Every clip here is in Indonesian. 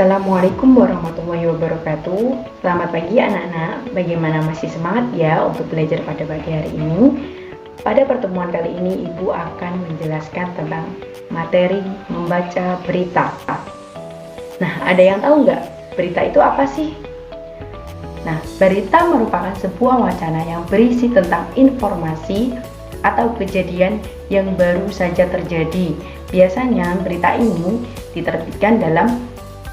Assalamualaikum warahmatullahi wabarakatuh. Selamat pagi anak-anak. Bagaimana, masih semangat ya untuk belajar pada pagi hari ini? Pada pertemuan kali ini Ibu akan menjelaskan tentang materi membaca berita. Nah, ada yang tahu nggak berita itu apa sih? Nah, berita merupakan sebuah wacana yang berisi tentang informasi atau kejadian yang baru saja terjadi. Biasanya berita ini diterbitkan dalam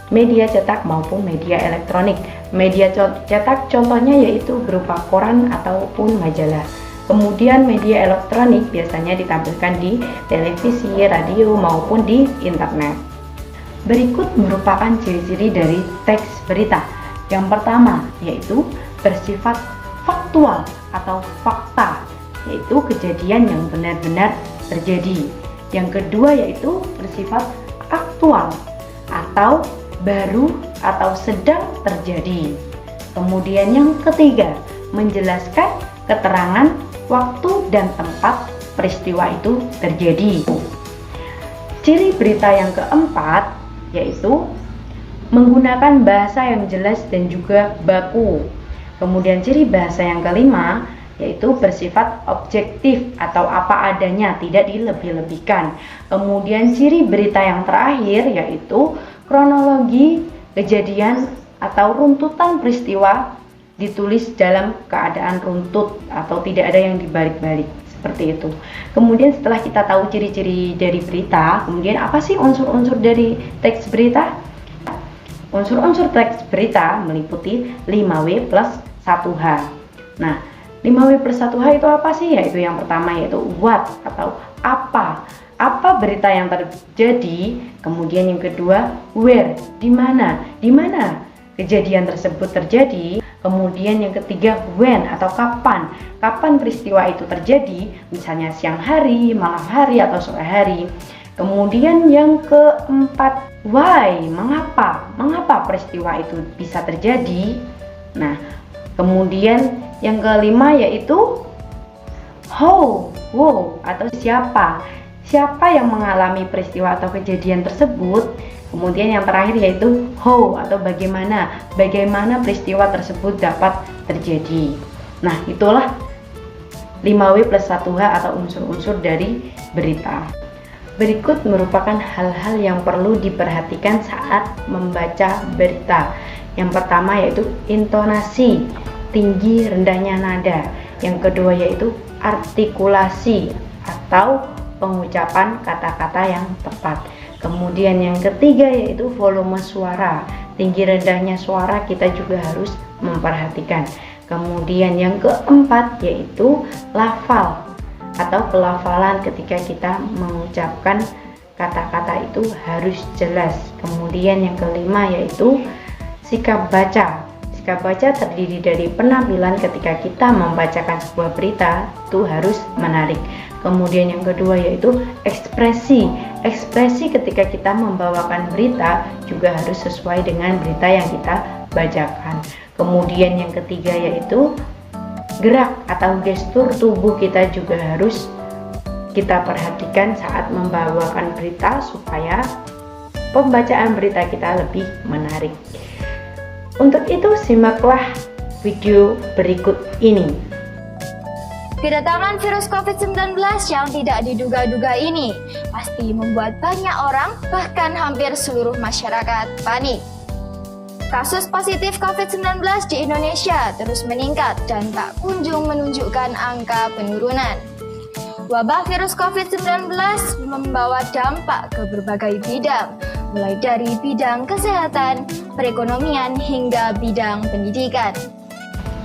media cetak maupun media elektronik. Media cetak contohnya yaitu berupa koran ataupun majalah. Kemudian media elektronik biasanya ditampilkan di televisi, radio maupun di internet. Berikut merupakan ciri-ciri dari teks berita. Yang pertama yaitu bersifat faktual atau fakta, yaitu kejadian yang benar-benar terjadi. Yang kedua yaitu bersifat aktual atau baru atau sedang terjadi. Kemudian yang ketiga, menjelaskan keterangan waktu dan tempat peristiwa itu terjadi. Ciri berita yang keempat yaitu menggunakan bahasa yang jelas dan juga baku. Kemudian ciri bahasa yang kelima yaitu bersifat objektif atau apa adanya, tidak dilebih-lebihkan. Kemudian ciri berita yang terakhir yaitu kronologi kejadian atau runtutan peristiwa ditulis dalam keadaan runtut atau tidak ada yang dibalik-balik, seperti itu. Kemudian setelah kita tahu ciri-ciri dari berita, kemudian apa sih unsur-unsur dari teks berita? Unsur-unsur teks berita meliputi 5W plus 1H. Nah, 5W plus 1H itu apa sih? Yaitu yang pertama yaitu what atau apa berita yang terjadi. Kemudian yang kedua where, di mana kejadian tersebut terjadi. Kemudian yang ketiga when atau kapan peristiwa itu terjadi, misalnya siang hari, malam hari atau sore hari. Kemudian yang keempat why, mengapa peristiwa itu bisa terjadi. Nah, kemudian yang kelima yaitu how, atau siapa yang mengalami peristiwa atau kejadian tersebut. Kemudian yang terakhir yaitu how atau bagaimana peristiwa tersebut dapat terjadi. Nah, itulah 5W plus 1H atau unsur-unsur dari berita. Berikut merupakan hal-hal yang perlu diperhatikan saat membaca berita. Yang pertama yaitu intonasi, tinggi rendahnya nada. Yang kedua yaitu artikulasi atau pengucapan kata-kata yang tepat. Kemudian yang ketiga yaitu volume suara, tinggi rendahnya suara kita juga harus memperhatikan. Kemudian yang keempat yaitu lafal atau pelafalan, ketika kita mengucapkan kata-kata itu harus jelas. Kemudian yang kelima yaitu sikap baca. Sikap baca terdiri dari penampilan ketika kita membacakan sebuah berita itu harus menarik. Kemudian yang kedua yaitu ekspresi ketika kita membawakan berita juga harus sesuai dengan berita yang kita bacakan. Kemudian yang ketiga yaitu gerak atau gestur tubuh kita juga harus kita perhatikan saat membawakan berita supaya pembacaan berita kita lebih menarik. Untuk itu simaklah video berikut ini. Kedatangan virus COVID-19 yang tidak diduga-duga ini pasti membuat banyak orang, bahkan hampir seluruh masyarakat, panik. Kasus positif COVID-19 di Indonesia terus meningkat dan tak kunjung menunjukkan angka penurunan. Wabah virus COVID-19 membawa dampak ke berbagai bidang, mulai dari bidang kesehatan, perekonomian, hingga bidang pendidikan.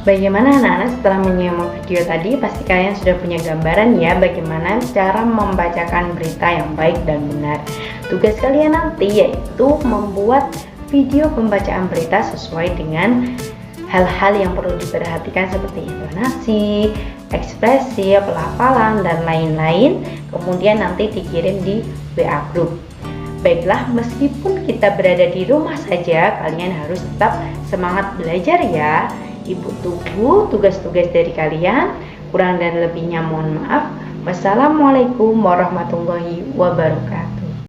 Bagaimana anak-anak setelah menyimak video tadi? Pasti kalian sudah punya gambaran ya bagaimana cara membacakan berita yang baik dan benar. Tugas kalian nanti yaitu membuat video pembacaan berita sesuai dengan hal-hal yang perlu diperhatikan seperti intonasi, ekspresi, pelafalan, dan lain-lain. Kemudian nanti dikirim di WA group. Baiklah, meskipun kita berada di rumah saja, kalian harus tetap semangat belajar ya. Ibu tunggu tugas-tugas dari kalian. Kurang dan lebihnya mohon maaf. Wassalamualaikum warahmatullahi wabarakatuh.